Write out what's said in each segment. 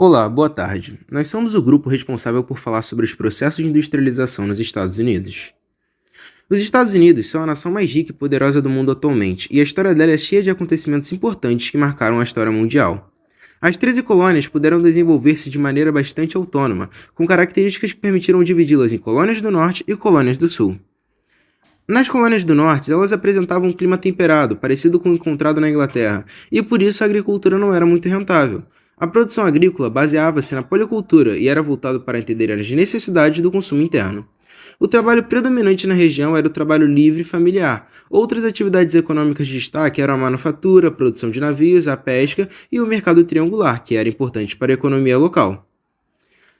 Olá, boa tarde. Nós somos o grupo responsável por falar sobre os processos de industrialização nos Estados Unidos. Os Estados Unidos são a nação mais rica e poderosa do mundo atualmente, e a história dela é cheia de acontecimentos importantes que marcaram a história mundial. As 13 colônias puderam desenvolver-se de maneira bastante autônoma, com características que permitiram dividi-las em colônias do Norte e colônias do Sul. Nas colônias do Norte, elas apresentavam um clima temperado, parecido com o encontrado na Inglaterra, e por isso a agricultura não era muito rentável. A produção agrícola baseava-se na policultura e era voltado para atender às necessidades do consumo interno. O trabalho predominante na região era o trabalho livre e familiar. Outras atividades econômicas de destaque eram a manufatura, a produção de navios, a pesca e o mercado triangular, que era importante para a economia local.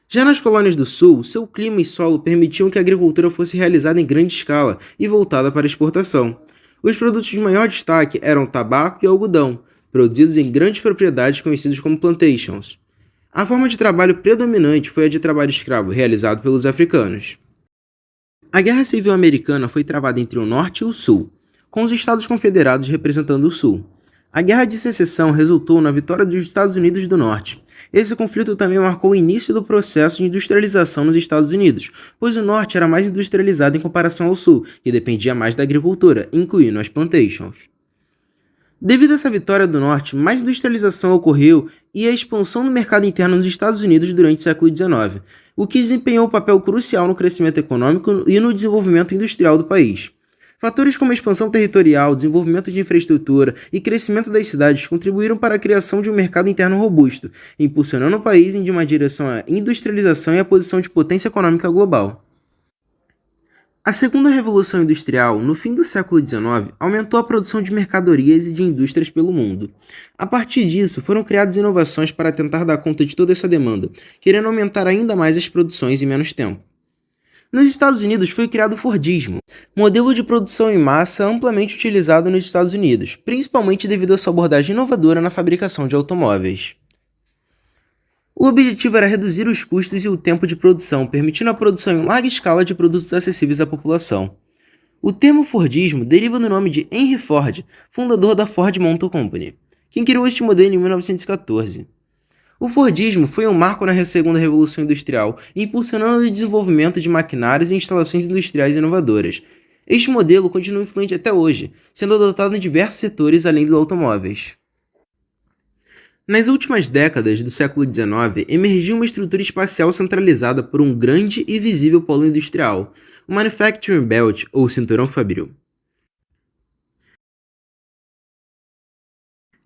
Já nas colônias do Sul, seu clima e solo permitiam que a agricultura fosse realizada em grande escala e voltada para exportação. Os produtos de maior destaque eram tabaco e algodão, produzidos em grandes propriedades conhecidas como plantations. A forma de trabalho predominante foi a de trabalho escravo, realizado pelos africanos. A Guerra Civil Americana foi travada entre o Norte e o Sul, com os Estados Confederados representando o Sul. A Guerra de Secessão resultou na vitória dos Estados Unidos do Norte. Esse conflito também marcou o início do processo de industrialização nos Estados Unidos, pois o Norte era mais industrializado em comparação ao Sul, que dependia mais da agricultura, incluindo as plantations. Devido a essa vitória do Norte, mais industrialização ocorreu e a expansão do mercado interno nos Estados Unidos durante o século XIX, o que desempenhou um papel crucial no crescimento econômico e no desenvolvimento industrial do país. Fatores como a expansão territorial, desenvolvimento de infraestrutura e crescimento das cidades contribuíram para a criação de um mercado interno robusto, impulsionando o país em uma direção à industrialização e à posição de potência econômica global. A segunda revolução industrial, no fim do século XIX, aumentou a produção de mercadorias e de indústrias pelo mundo. A partir disso, foram criadas inovações para tentar dar conta de toda essa demanda, querendo aumentar ainda mais as produções em menos tempo. Nos Estados Unidos foi criado o Fordismo, modelo de produção em massa amplamente utilizado nos Estados Unidos, principalmente devido à sua abordagem inovadora na fabricação de automóveis. O objetivo era reduzir os custos e o tempo de produção, permitindo a produção em larga escala de produtos acessíveis à população. O termo Fordismo deriva do nome de Henry Ford, fundador da Ford Motor Company, quem criou este modelo em 1914. O Fordismo foi um marco na segunda Revolução Industrial, impulsionando o desenvolvimento de maquinários e instalações industriais inovadoras. Este modelo continua influente até hoje, sendo adotado em diversos setores além dos automóveis. Nas últimas décadas do século XIX, emergiu uma estrutura espacial centralizada por um grande e visível polo industrial, o Manufacturing Belt, ou Cinturão Fabril.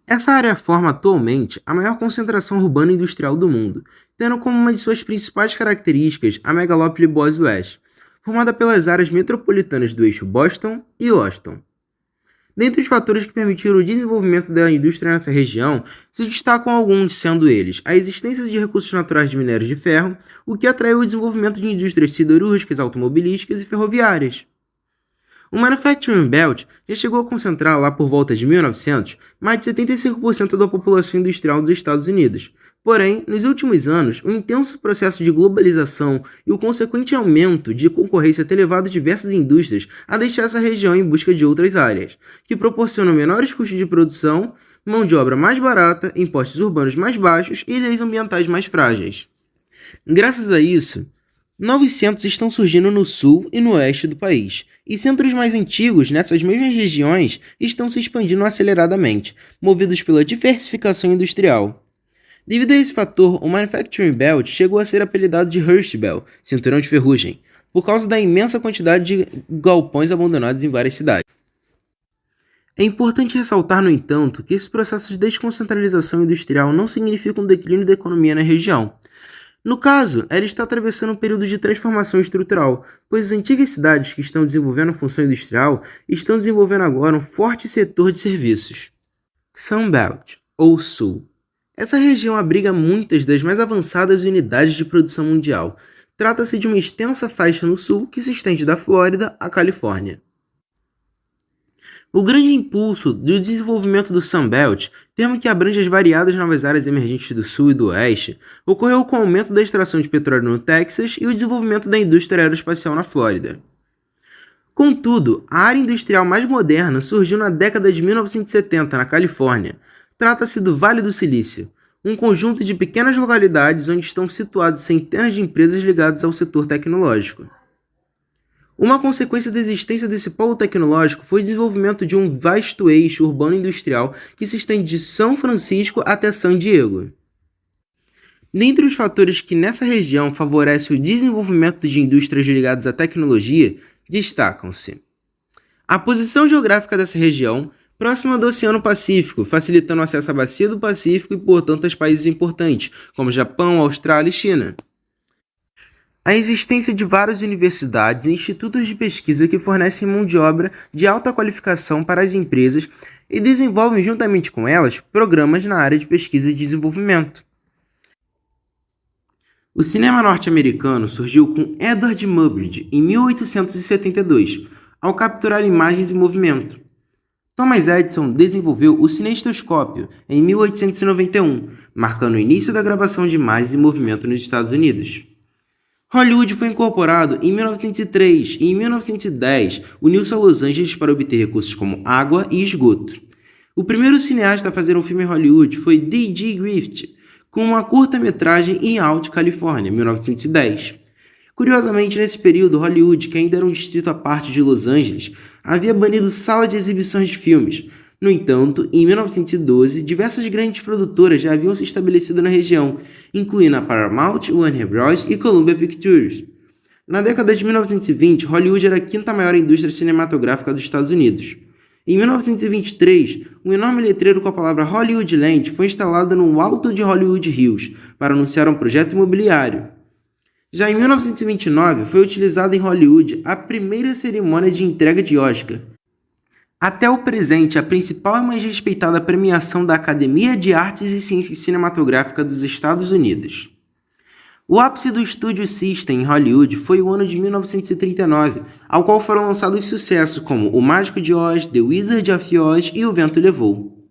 Essa área forma atualmente a maior concentração urbana industrial do mundo, tendo como uma de suas principais características a megalópole Boswell, formada pelas áreas metropolitanas do eixo Boston e Washington. Dentre os fatores que permitiram o desenvolvimento da indústria nessa região, se destacam alguns, sendo eles a existência de recursos naturais de minérios de ferro, o que atraiu o desenvolvimento de indústrias siderúrgicas, automobilísticas e ferroviárias. O Manufacturing Belt já chegou a concentrar lá por volta de 1900 mais de 75% da população industrial dos Estados Unidos. Porém, nos últimos anos, o intenso processo de globalização e o consequente aumento de concorrência tem levado diversas indústrias a deixar essa região em busca de outras áreas, que proporcionam menores custos de produção, mão de obra mais barata, impostos urbanos mais baixos e leis ambientais mais frágeis. Graças a isso, novos centros estão surgindo no sul e no oeste do país, e centros mais antigos nessas mesmas regiões estão se expandindo aceleradamente, movidos pela diversificação industrial. Devido a esse fator, o Manufacturing Belt chegou a ser apelidado de Rust Belt, cinturão de ferrugem, por causa da imensa quantidade de galpões abandonados em várias cidades. É importante ressaltar, no entanto, que esse processo de desconcentralização industrial não significa um declínio da economia na região. No caso, ela está atravessando um período de transformação estrutural, pois as antigas cidades que estão desenvolvendo a função industrial estão desenvolvendo agora um forte setor de serviços. Sun Belt, ou Sul. Essa região abriga muitas das mais avançadas unidades de produção mundial. Trata-se de uma extensa faixa no sul que se estende da Flórida à Califórnia. O grande impulso do desenvolvimento do Sun Belt, termo que abrange as variadas novas áreas emergentes do sul e do oeste, ocorreu com o aumento da extração de petróleo no Texas e o desenvolvimento da indústria aeroespacial na Flórida. Contudo, a área industrial mais moderna surgiu na década de 1970 na Califórnia. Trata-se do Vale do Silício, um conjunto de pequenas localidades onde estão situadas centenas de empresas ligadas ao setor tecnológico. Uma consequência da existência desse polo tecnológico foi o desenvolvimento de um vasto eixo urbano industrial que se estende de São Francisco até San Diego. Dentre os fatores que nessa região favorecem o desenvolvimento de indústrias ligadas à tecnologia, destacam-se a posição geográfica dessa região, próxima do Oceano Pacífico, facilitando o acesso à Bacia do Pacífico e, portanto, a países importantes, como Japão, Austrália e China. A existência de várias universidades e institutos de pesquisa que fornecem mão de obra de alta qualificação para as empresas e desenvolvem, juntamente com elas, programas na área de pesquisa e desenvolvimento. O cinema norte-americano surgiu com Edward Murbridge em 1872, ao capturar imagens em movimento. Thomas Edison desenvolveu o cinematoscópio em 1891, marcando o início da gravação de imagens em movimento nos Estados Unidos. Hollywood foi incorporado em 1903 e em 1910 uniu-se a Los Angeles para obter recursos como água e esgoto. O primeiro cineasta a fazer um filme em Hollywood foi D.G. Griffith, com uma curta-metragem em Out, Califórnia, 1910. Curiosamente, nesse período, Hollywood, que ainda era um distrito à parte de Los Angeles, havia banido sala de exibições de filmes. No entanto, em 1912, diversas grandes produtoras já haviam se estabelecido na região, incluindo a Paramount, Warner Bros. E Columbia Pictures. Na década de 1920, Hollywood era a quinta maior indústria cinematográfica dos Estados Unidos. Em 1923, um enorme letreiro com a palavra Hollywoodland foi instalado no alto de Hollywood Hills para anunciar um projeto imobiliário. Já em 1929, foi utilizada em Hollywood a primeira cerimônia de entrega de Oscar. Até o presente, a principal e mais respeitada premiação da Academia de Artes e Ciências Cinematográficas dos Estados Unidos. O ápice do estúdio System em Hollywood foi o ano de 1939, ao qual foram lançados sucessos como O Mágico de Oz, The Wizard of Oz e O Vento Levou.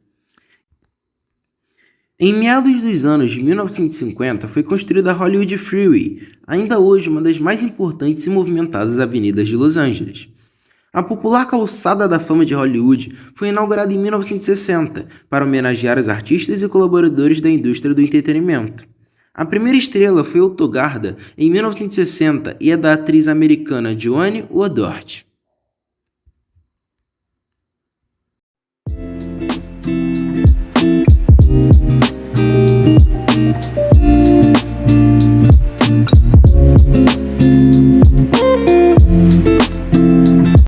Em meados dos anos de 1950, foi construída a Hollywood Freeway, ainda hoje uma das mais importantes e movimentadas avenidas de Los Angeles. A popular Calçada da Fama de Hollywood foi inaugurada em 1960 para homenagear os artistas e colaboradores da indústria do entretenimento. A primeira estrela foi Otto Garda em 1960 e é da atriz americana Joanne Woodward.